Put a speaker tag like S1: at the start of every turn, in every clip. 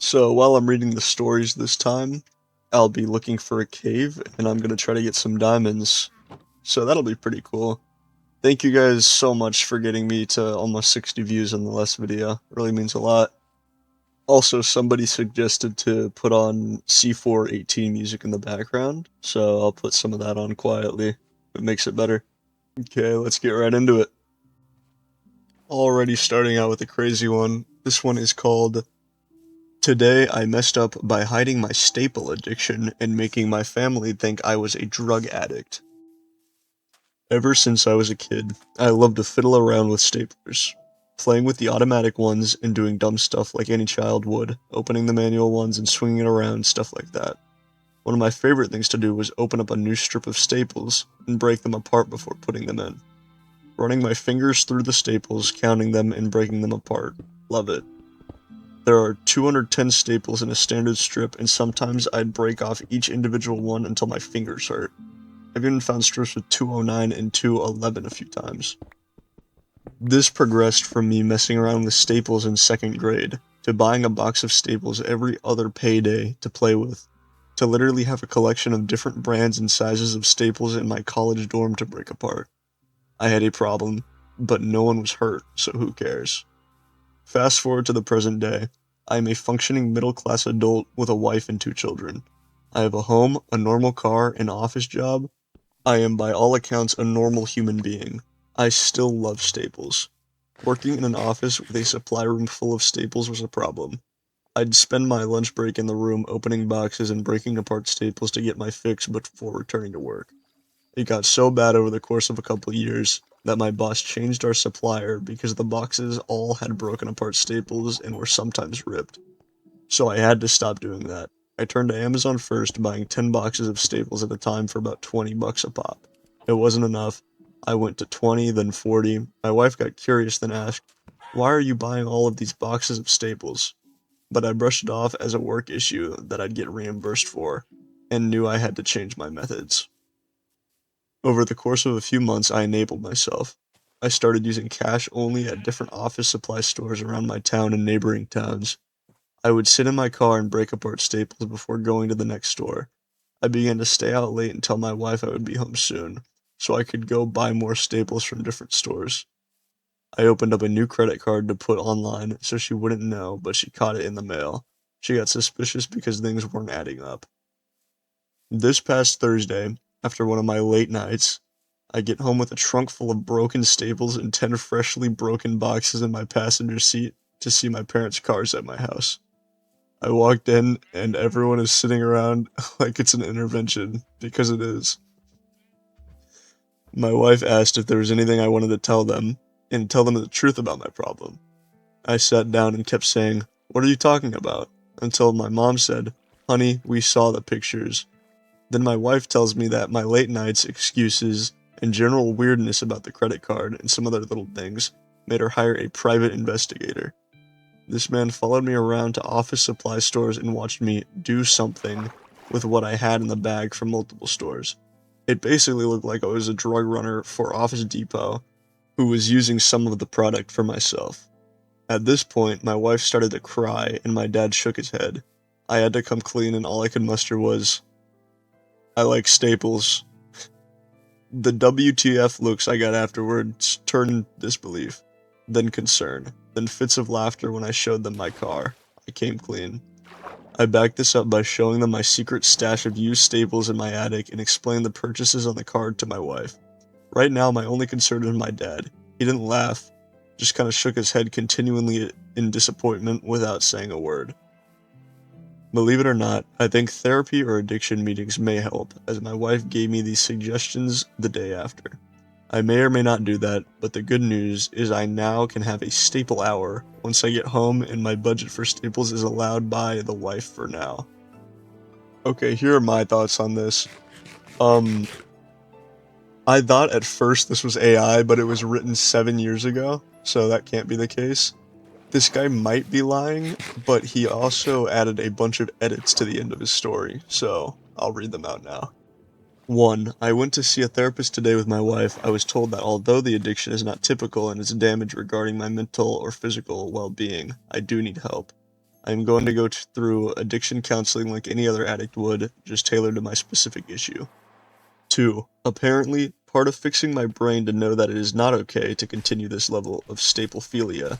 S1: So while I'm reading the stories this time, I'll be looking for a cave and I'm gonna try to get some diamonds. So that'll be pretty cool. Thank you guys so much for getting me to almost 60 views on the last video. It really means a lot. Also, somebody suggested to put on C418 music in the background, so I'll put some of that on quietly. It makes it better. Okay, let's get right into it. Already starting out with a crazy one. This one is called Today I messed up by hiding my staple addiction and making my family think I was a drug addict. Ever since I was a kid, I loved to fiddle around with staplers, playing with the automatic ones and doing dumb stuff like any child would, opening the manual ones and swinging it around, stuff like that. One of my favorite things to do was open up a new strip of staples and break them apart before putting them in. Running my fingers through the staples, counting them and breaking them apart. Love it. There are 210 staples in a standard strip, and sometimes I'd break off each individual one until my fingers hurt. I've even found strips with 209 and 211 a few times. This progressed from me messing around with staples in second grade, to buying a box of staples every other payday to play with, to literally have a collection of different brands and sizes of staples in my college dorm to break apart. I had a problem, but no one was hurt, so who cares? Fast forward to the present day. I am a functioning middle-class adult with a wife and two children. I have a home, a normal car, an office job. I am by all accounts a normal human being. I still love staples. Working in an office with a supply room full of staples was a problem. I'd spend my lunch break in the room opening boxes and breaking apart staples to get my fix before returning to work. It got so bad over the course of a couple years that my boss changed our supplier because the boxes all had broken apart staples and were sometimes ripped. So I had to stop doing that. I turned to Amazon first, buying 10 boxes of staples at a time for about 20 bucks a pop. It wasn't enough. I went to 20, then 40. My wife got curious, then asked, "Why are you buying all of these boxes of staples?" But I brushed it off as a work issue that I'd get reimbursed for, and knew I had to change my methods. Over the course of a few months, I enabled myself. I started using cash only at different office supply stores around my town and neighboring towns. I would sit in my car and break apart staples before going to the next store. I began to stay out late and tell my wife I would be home soon, so I could go buy more staples from different stores. I opened up a new credit card to put online so she wouldn't know, but she caught it in the mail. She got suspicious because things weren't adding up. This past Thursday, after one of my late nights, I get home with a trunk full of broken staples and 10 freshly broken boxes in my passenger seat to see my parents' cars at my house. I walked in and everyone is sitting around like it's an intervention, because it is. My wife asked if there was anything I wanted to tell them, and tell them the truth about my problem. I sat down and kept saying, "What are you talking about?" until my mom said, "Honey, we saw the pictures." Then my wife tells me that my late nights, excuses, and general weirdness about the credit card and some other little things made her hire a private investigator. This man followed me around to office supply stores and watched me do something with what I had in the bag from multiple stores. It basically looked like I was a drug runner for Office Depot who was using some of the product for myself. At this point, my wife started to cry and my dad shook his head. I had to come clean and all I could muster was, "I like staples." The WTF looks I got afterwards turned disbelief, then concern, then fits of laughter when I showed them my car. I came clean. I backed this up by showing them my secret stash of used staples in my attic and explained the purchases on the card to my wife. Right now, my only concern is my dad. He didn't laugh, just kind of shook his head continually in disappointment without saying a word. Believe it or not, I think therapy or addiction meetings may help, as my wife gave me these suggestions the day after. I may or may not do that, but the good news is I now can have a staple hour once I get home and my budget for staples is allowed by the wife for now. Okay, here are my thoughts on this. Um, I thought at first this was AI, but it was written 7 years ago, so that can't be the case. This guy might be lying, but he also added a bunch of edits to the end of his story, so I'll read them out now. 1. I went to see a therapist today with my wife. I was told that although the addiction is not typical and is damage regarding my mental or physical well-being, I do need help. I'm going to go through addiction counseling like any other addict would, just tailored to my specific issue. 2. Apparently, part of fixing my brain to know that it is not okay to continue this level of staplephilia.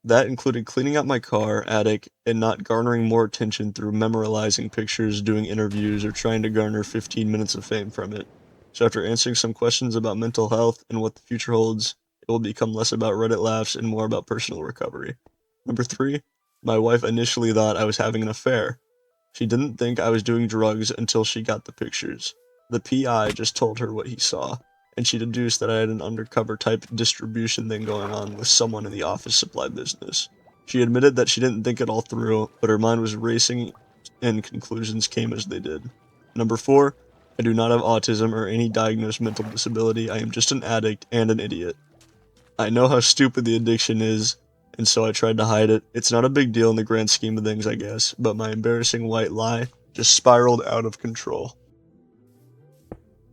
S1: That included cleaning out my car, attic, and not garnering more attention through memorizing pictures, doing interviews, or trying to garner 15 minutes of fame from it. So after answering some questions about mental health and what the future holds, it will become less about Reddit laughs and more about personal recovery. Number 3, my wife initially thought I was having an affair. She didn't think I was doing drugs until she got the pictures. The PI just told her what he saw, and she deduced that I had an undercover type distribution thing going on with someone in the office supply business. She admitted that she didn't think it all through, but her mind was racing and conclusions came as they did. Number 4, I do not have autism or any diagnosed mental disability. I am just an addict and an idiot. I know how stupid the addiction is, and so I tried to hide it. It's not a big deal in the grand scheme of things, I guess, but my embarrassing white lie just spiraled out of control.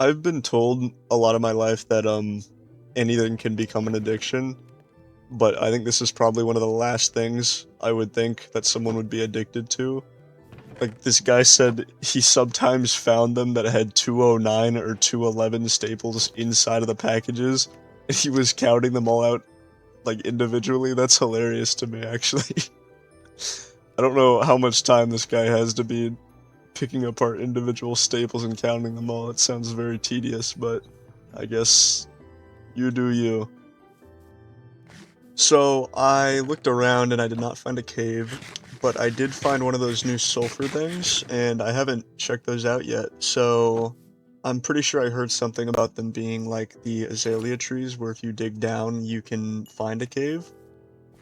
S1: I've been told a lot of my life that anything can become an addiction, but I think this is probably one of the last things I would think that someone would be addicted to. Like, this guy said he sometimes found them that had 209 or 211 staples inside of the packages, and he was counting them all out, like, individually. That's hilarious to me, actually. I don't know how much time this guy has to be picking apart individual staples and counting them all. It sounds very tedious, but I guess you do you. So I looked around and I did not find a cave, but I did find one of those new sulfur things, and I haven't checked those out yet. So I'm pretty sure I heard something about them being like the azalea trees, where if you dig down, you can find a cave.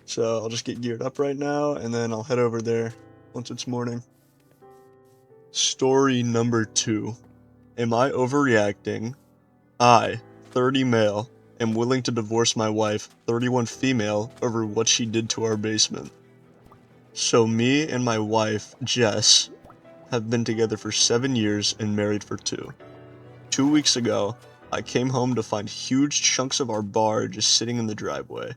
S1: So I'll just get geared up right now, and then I'll head over there once it's morning. Story number 2. Am I overreacting? I, 30 male, am willing to divorce my wife, 31 female, over what she did to our basement. So me and my wife, Jess, have been together for 7 years and married for 2. 2 weeks ago, I came home to find huge chunks of our bar just sitting in the driveway.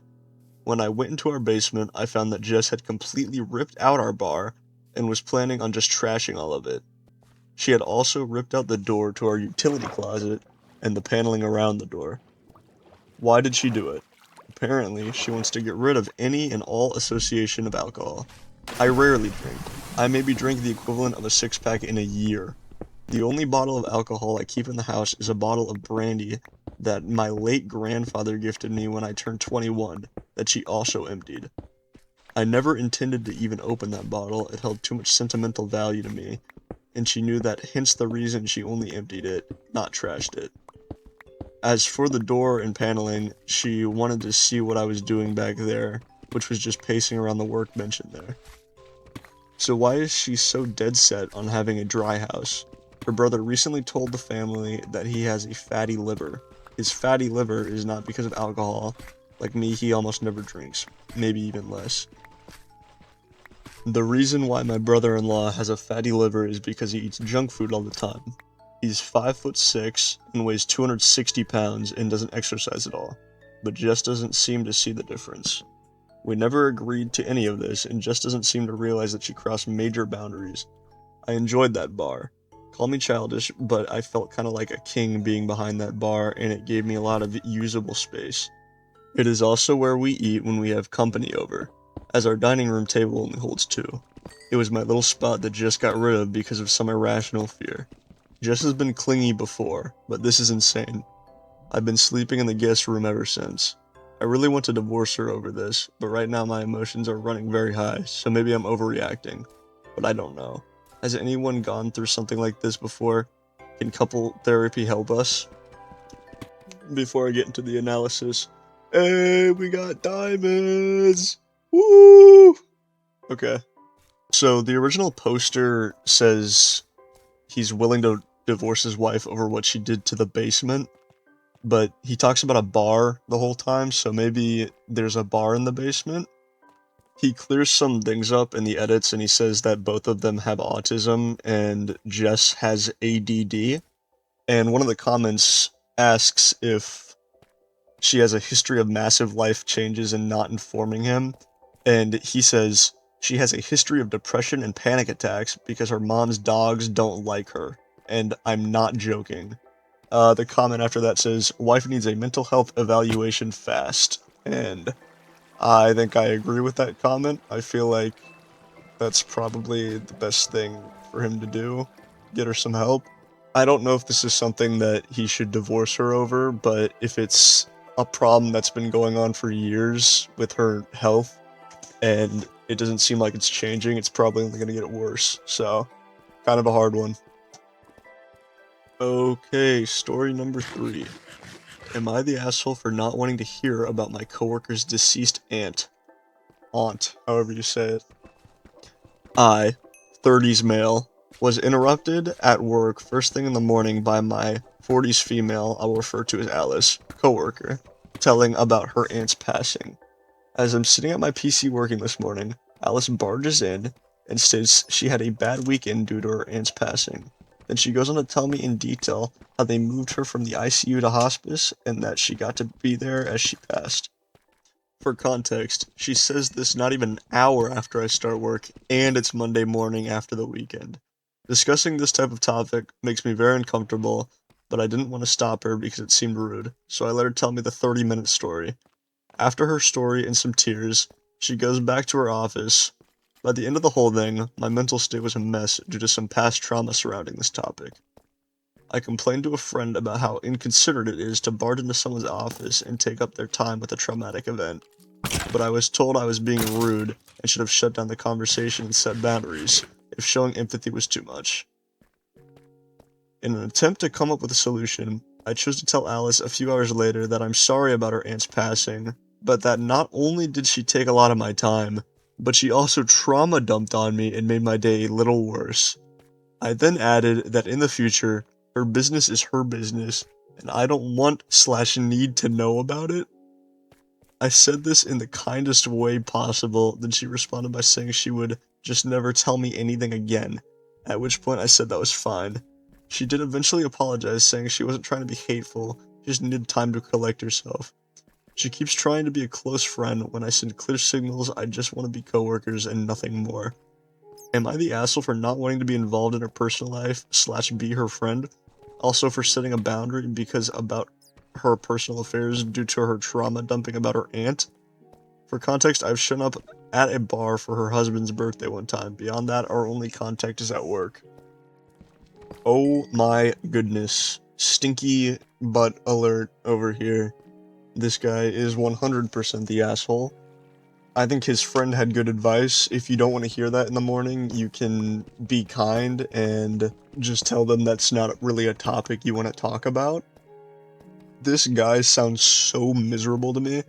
S1: When I went into our basement, I found that Jess had completely ripped out our bar and was planning on just trashing all of it. She had also ripped out the door to our utility closet and the paneling around the door. Why did she do it? Apparently, she wants to get rid of any and all association of alcohol. I rarely drink. I maybe drink the equivalent of a 6-pack in a year. The only bottle of alcohol I keep in the house is a bottle of brandy that my late grandfather gifted me when I turned 21, that she also emptied. I never intended to even open that bottle. It held too much sentimental value to me, and she knew that, hence the reason she only emptied it, not trashed it. As for the door and paneling, she wanted to see what I was doing back there, which was just pacing around the workbench in there. So why is she so dead set on having a dry house? Her brother recently told the family that he has a fatty liver. His fatty liver is not because of alcohol. Like me, he almost never drinks, maybe even less. The reason why my brother-in-law has a fatty liver is because he eats junk food all the time. He's 5'6" and weighs 260 pounds and doesn't exercise at all, but Jess doesn't seem to see the difference. We never agreed to any of this, and Jess doesn't seem to realize that she crossed major boundaries. I enjoyed that bar. Call me childish, but I felt kind of like a king being behind that bar, and it gave me a lot of usable space. It is also where we eat when we have company over, as our dining room table only holds 2. It was my little spot that Jess got rid of because of some irrational fear. Jess has been clingy before, but this is insane. I've been sleeping in the guest room ever since. I really want to divorce her over this, but right now my emotions are running very high, so maybe I'm overreacting. But I don't know. Has anyone gone through something like this before? Can couple therapy help us? Before I get into the analysis, hey, we got diamonds! Woo! Okay. So the original poster says he's willing to divorce his wife over what she did to the basement, but he talks about a bar the whole time, so maybe there's a bar in the basement. He clears some things up in the edits, and he says that both of them have autism, and Jess has ADD, and one of the comments asks if she has a history of massive life changes and not informing him, and he says, She has a history of depression and panic attacks because her mom's dogs don't like her. And I'm not joking. The comment after that says, wife needs a mental health evaluation fast. And I think I agree with that comment. I feel like that's probably the best thing for him to do. Get her some help. I don't know if this is something that he should divorce her over, but if it's a problem that's been going on for years with her health and it doesn't seem like it's changing, it's probably only going to get worse. So, kind of a hard one. Okay, story number 3. Am I the asshole for not wanting to hear about my coworker's deceased aunt? Aunt, however you say it. I, 30s male, was interrupted at work first thing in the morning by my 40s female, I'll refer to as Alice, coworker, telling about her aunt's passing. As I'm sitting at my PC working this morning, Alice barges in and states she had a bad weekend due to her aunt's passing. Then she goes on to tell me in detail how they moved her from the ICU to hospice and that she got to be there as she passed. For context, she says this not even an hour after I start work, and it's Monday morning after the weekend. Discussing this type of topic makes me very uncomfortable, but I didn't want to stop her because it seemed rude, so I let her tell me the 30-minute story. After her story and some tears, she goes back to her office. By the end of the whole thing, my mental state was a mess due to some past trauma surrounding this topic. I complained to a friend about how inconsiderate it is to barge into someone's office and take up their time with a traumatic event, but I was told I was being rude and should have shut down the conversation and set boundaries if showing empathy was too much. In an attempt to come up with a solution, I chose to tell Alice a few hours later that I'm sorry about her aunt's passing, but that not only did she take a lot of my time, but she also trauma dumped on me and made my day a little worse. I then added that in the future, her business is her business, and I don't want/need to know about it. I said this in the kindest way possible, then she responded by saying she would just never tell me anything again, at which point I said that was fine. She did eventually apologize, saying she wasn't trying to be hateful, she just needed time to collect herself. She keeps trying to be a close friend when I send clear signals I just want to be coworkers and nothing more. Am I the asshole for not wanting to be involved in her personal life/be her friend? Also for setting a boundary because about her personal affairs due to her trauma dumping about her aunt? For context, I've shown up at a bar for her husband's birthday one time. Beyond that, our only contact is at work. Oh my goodness. Stinky butt alert over here. This guy is 100% the asshole. I think his friend had good advice. If you don't want to hear that in the morning, you can be kind and just tell them that's not really a topic you want to talk about. This guy sounds so miserable to me.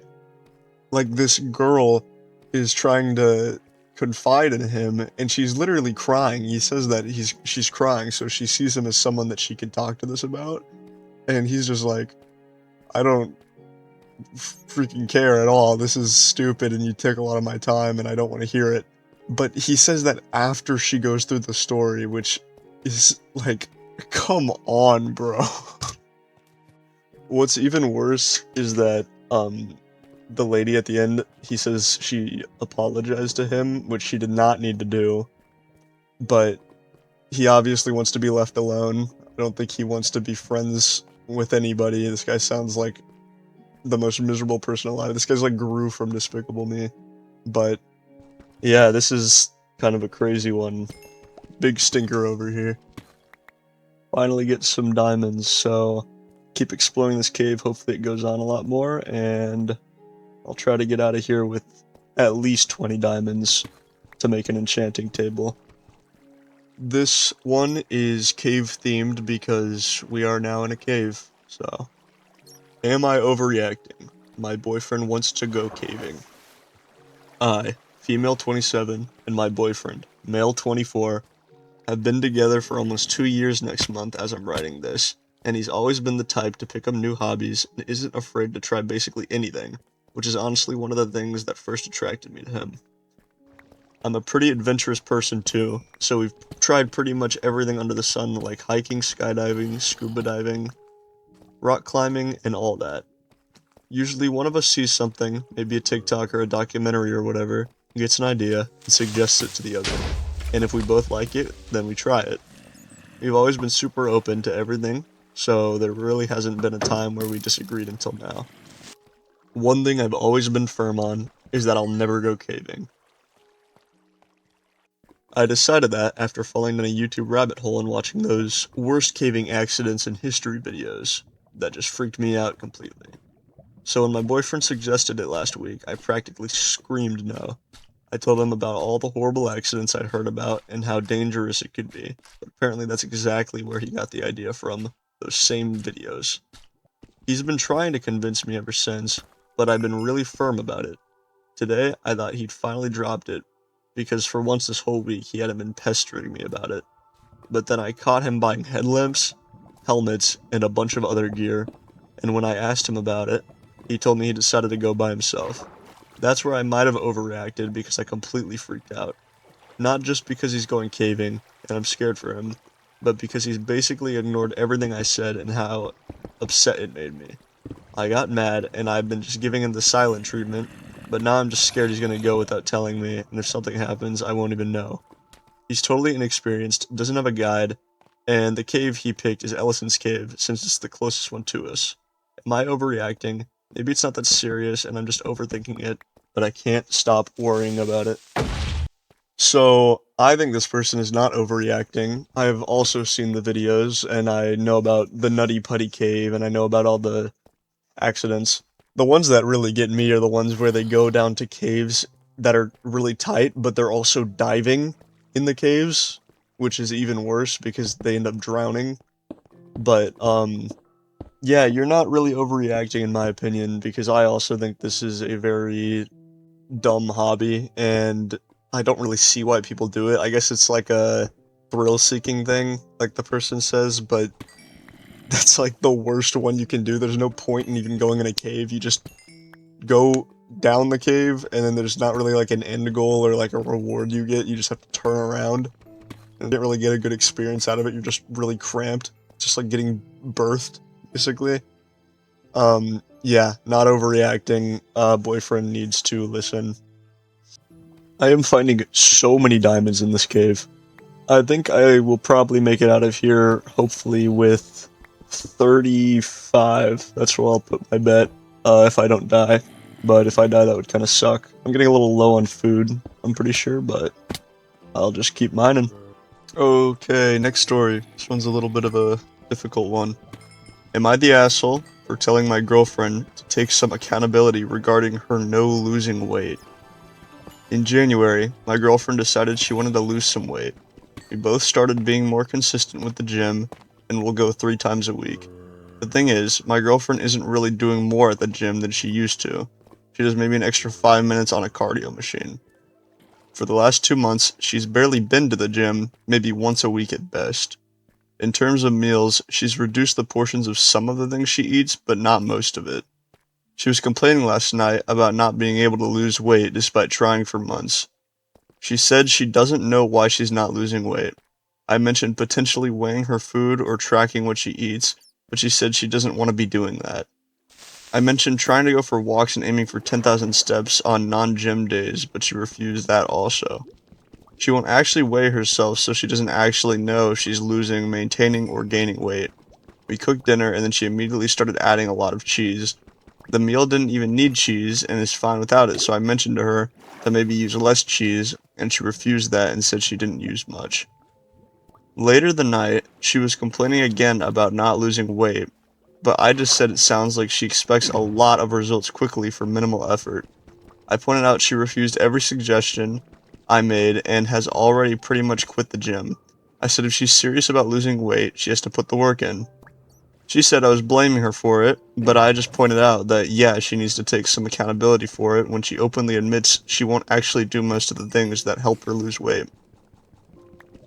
S1: Like, this girl is trying to confide in him, and she's literally crying. He says that she's crying, so she sees him as someone that she can talk to this about. And he's just like, I don't freaking care at all. This is stupid, and you take a lot of my time, and I don't want to hear it. But he says that after she goes through the story, which is like, come on, bro. What's even worse is that, the lady at the end, he says she apologized to him, which she did not need to do, but he obviously wants to be left alone. I don't think he wants to be friends with anybody. This guy sounds like the most miserable person alive. This guy's like Gru from Despicable Me. But yeah, this is kind of a crazy one. Big stinker over here. Finally get some diamonds, so keep exploring this cave. Hopefully it goes on a lot more, and I'll try to get out of here with at least 20 diamonds to make an enchanting table. This one is cave themed because we are now in a cave, so. Am I overreacting? My boyfriend wants to go caving. I, female 27, and my boyfriend, male 24, have been together for almost 2 years next month as I'm writing this, and he's always been the type to pick up new hobbies and isn't afraid to try basically anything, which is honestly one of the things that first attracted me to him. I'm a pretty adventurous person too, so we've tried pretty much everything under the sun like hiking, skydiving, scuba diving, rock climbing, and all that. Usually one of us sees something, maybe a TikTok or a documentary or whatever, gets an idea, and suggests it to the other. And if we both like it, then we try it. We've always been super open to everything, so there really hasn't been a time where we disagreed until now. One thing I've always been firm on is that I'll never go caving. I decided that after falling down a YouTube rabbit hole and watching those worst caving accidents in history videos that just freaked me out completely. So when my boyfriend suggested it last week, I practically screamed no. I told him about all the horrible accidents I'd heard about and how dangerous it could be, but apparently that's exactly where he got the idea from, those same videos. He's been trying to convince me ever since, but I've been really firm about it. Today, I thought he'd finally dropped it, because for once this whole week he hadn't been pestering me about it. But then I caught him buying headlamps, helmets, and a bunch of other gear, and when I asked him about it, he told me he decided to go by himself. That's where I might have overreacted because I completely freaked out. Not just because he's going caving, and I'm scared for him, but because he's basically ignored everything I said and how upset it made me. I got mad, and I've been just giving him the silent treatment, but now I'm just scared he's gonna go without telling me, and if something happens, I won't even know. He's totally inexperienced, doesn't have a guide, and the cave he picked is Ellison's Cave, since it's the closest one to us. Am I overreacting? Maybe it's not that serious, and I'm just overthinking it, but I can't stop worrying about it. So, I think this person is not overreacting. I've also seen the videos, and I know about the Nutty Putty Cave, and I know about all the accidents. The ones that really get me are the ones where they go down to caves that are really tight, but they're also diving in the caves, which is even worse because they end up drowning. But, yeah, you're not really overreacting in my opinion, because I also think this is a very dumb hobby, and I don't really see why people do it. I guess it's like a thrill-seeking thing, like the person says, but that's like the worst one you can do. There's no point in even going in a cave. You just go down the cave, and then there's not really like an end goal or like a reward you get. You just have to turn around. And you didn't really get a good experience out of it. You're just really cramped. It's just like getting birthed, basically. Yeah, not overreacting. Boyfriend needs to listen. I am finding so many diamonds in this cave. I think I will probably make it out of here, hopefully with 35. That's where I'll put my bet, if I don't die. But if I die, that would kind of suck. I'm getting a little low on food, I'm pretty sure, but I'll just keep mining. Okay, next story. This one's a little bit of a difficult one. Am I the asshole for telling my girlfriend to take some accountability regarding her no losing weight? In January, my girlfriend decided she wanted to lose some weight. We both started being more consistent with the gym, and we'll go 3 times a week. The thing is, my girlfriend isn't really doing more at the gym than she used to. She does maybe an extra 5 minutes on a cardio machine. For the last 2 months, she's barely been to the gym, maybe once a week at best. In terms of meals, she's reduced the portions of some of the things she eats, but not most of it. She was complaining last night about not being able to lose weight despite trying for months. She said she doesn't know why she's not losing weight. I mentioned potentially weighing her food or tracking what she eats, but she said she doesn't want to be doing that. I mentioned trying to go for walks and aiming for 10,000 steps on non-gym days, but she refused that also. She won't actually weigh herself, so she doesn't actually know if she's losing, maintaining, or gaining weight. We cooked dinner, and then she immediately started adding a lot of cheese. The meal didn't even need cheese, and is fine without it, so I mentioned to her to maybe use less cheese, and she refused that and said she didn't use much. Later the night, she was complaining again about not losing weight, but I just said it sounds like she expects a lot of results quickly for minimal effort. I pointed out she refused every suggestion I made and has already pretty much quit the gym. I said if she's serious about losing weight, she has to put the work in. She said I was blaming her for it, but I just pointed out that yeah, she needs to take some accountability for it when she openly admits she won't actually do most of the things that help her lose weight.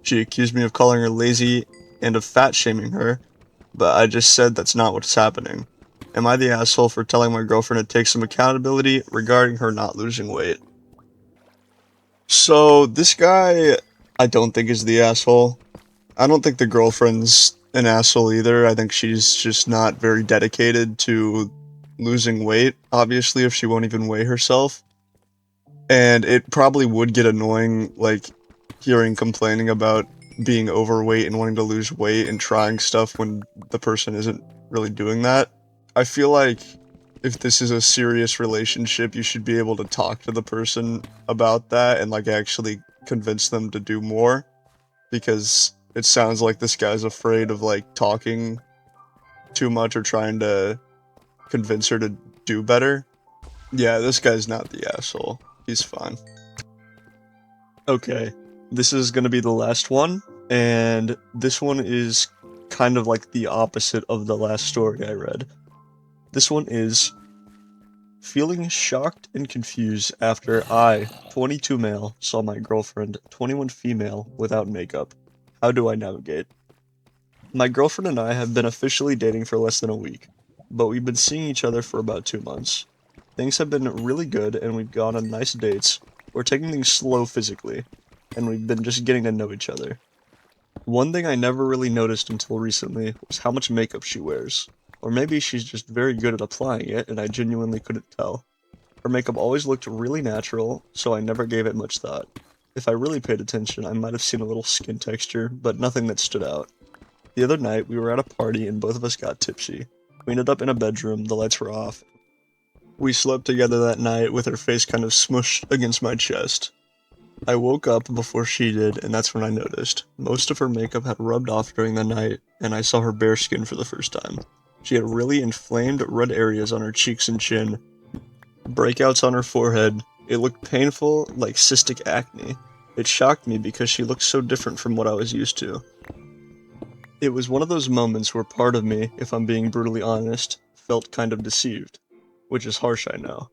S1: She accused me of calling her lazy and of fat shaming her, but I just said that's not what's happening. Am I the asshole for telling my girlfriend to take some accountability regarding her not losing weight? So, this guy, I don't think is the asshole. I don't think the girlfriend's an asshole either. I think she's just not very dedicated to losing weight, obviously, if she won't even weigh herself. And it probably would get annoying, like, hearing complaining about being overweight and wanting to lose weight and trying stuff when the person isn't really doing that. I feel like if this is a serious relationship, you should be able to talk to the person about that and, like, actually convince them to do more. Because it sounds like this guy's afraid of, like, talking too much or trying to convince her to do better. Yeah, this guy's not the asshole. He's fine. Okay, this is gonna be the last one, and this one is kind of like the opposite of the last story I read. This one is feeling shocked and confused after I, 22 male, saw my girlfriend, 21 female, without makeup. How do I navigate? My girlfriend and I have been officially dating for less than a week, but we've been seeing each other for about 2 months. Things have been really good and we've gone on nice dates. We're taking things slow physically, and we've been just getting to know each other. One thing I never really noticed until recently was how much makeup she wears. Or maybe she's just very good at applying it and I genuinely couldn't tell. Her makeup always looked really natural, so I never gave it much thought. If I really paid attention, I might have seen a little skin texture, but nothing that stood out. The other night, we were at a party and both of us got tipsy. We ended up in a bedroom, the lights were off. We slept together that night with her face kind of smushed against my chest. I woke up before she did, and that's when I noticed. Most of her makeup had rubbed off during the night, and I saw her bare skin for the first time. She had really inflamed red areas on her cheeks and chin, breakouts on her forehead. It looked painful, like cystic acne. It shocked me because she looked so different from what I was used to. It was one of those moments where part of me, if I'm being brutally honest, felt kind of deceived. Which is harsh, I know.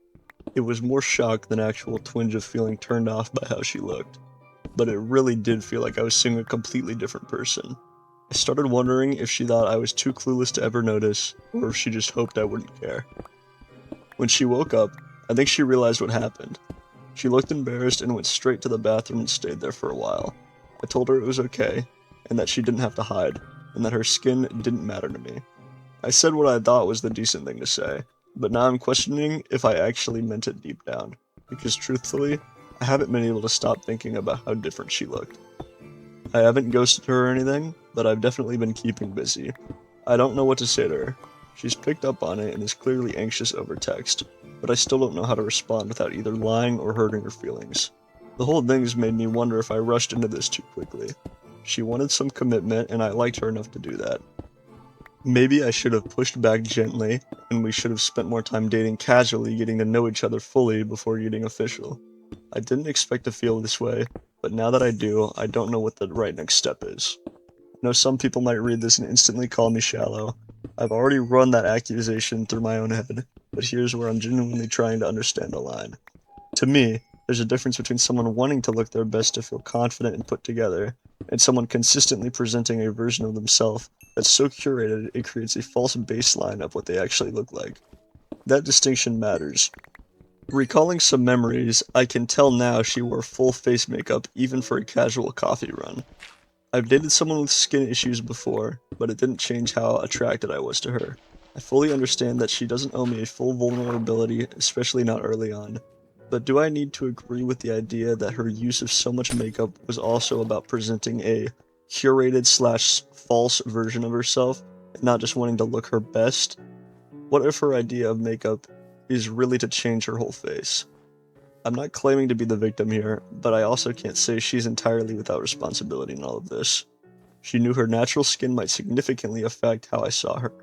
S1: It was more shock than actual twinge of feeling turned off by how she looked. But it really did feel like I was seeing a completely different person. I started wondering if she thought I was too clueless to ever notice, or if she just hoped I wouldn't care. When she woke up, I think she realized what happened. She looked embarrassed and went straight to the bathroom and stayed there for a while. I told her it was okay, and that she didn't have to hide, and that her skin didn't matter to me. I said what I thought was the decent thing to say, but now I'm questioning if I actually meant it deep down, because truthfully, I haven't been able to stop thinking about how different she looked. I haven't ghosted her or anything, but I've definitely been keeping busy. I don't know what to say to her. She's picked up on it and is clearly anxious over text, but I still don't know how to respond without either lying or hurting her feelings. The whole thing has made me wonder if I rushed into this too quickly. She wanted some commitment, and I liked her enough to do that. Maybe I should have pushed back gently, and we should have spent more time dating casually, getting to know each other fully before getting official. I didn't expect to feel this way, but now that I do, I don't know what the right next step is. I know some people might read this and instantly call me shallow. I've already run that accusation through my own head, but here's where I'm genuinely trying to understand the line. To me, there's a difference between someone wanting to look their best to feel confident and put together, and someone consistently presenting a version of themselves that's so curated it creates a false baseline of what they actually look like. That distinction matters. Recalling some memories, I can tell now she wore full face makeup even for a casual coffee run. I've dated someone with skin issues before, but it didn't change how attracted I was to her. I fully understand that she doesn't owe me a full vulnerability, especially not early on. But do I need to agree with the idea that her use of so much makeup was also about presenting a curated slash false version of herself, and not just wanting to look her best? What if her idea of makeup is really to change her whole face? I'm not claiming to be the victim here, but I also can't say she's entirely without responsibility in all of this. She knew her natural skin might significantly affect how I saw her,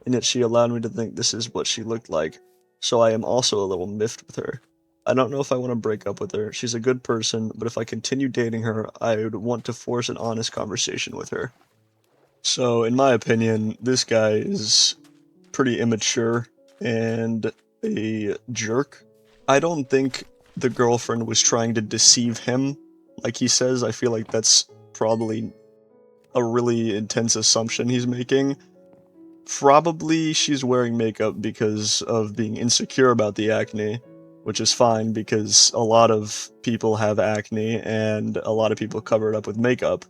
S1: and yet she allowed me to think this is what she looked like, so I am also a little miffed with her. I don't know if I want to break up with her. She's a good person, but if I continue dating her, I would want to force an honest conversation with her. So, in my opinion, this guy is pretty immature and a jerk. I don't think the girlfriend was trying to deceive him, like he says. I feel like that's probably a really intense assumption he's making. Probably she's wearing makeup because of being insecure about the acne, which is fine because a lot of people have acne and a lot of people cover it up with makeup.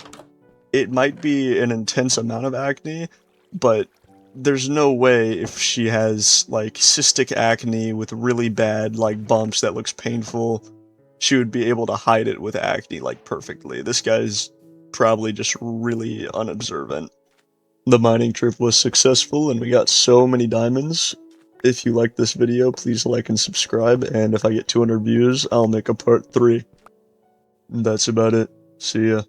S1: It might be an intense amount of acne, but there's no way if she has like cystic acne with really bad like bumps that looks painful she would be able to hide it with acne like perfectly. This guy's probably just really unobservant. The mining trip was successful and we got so many diamonds. If you like this video, please like and subscribe, and if I get 200 views, I'll make a part 3. That's about it. See ya.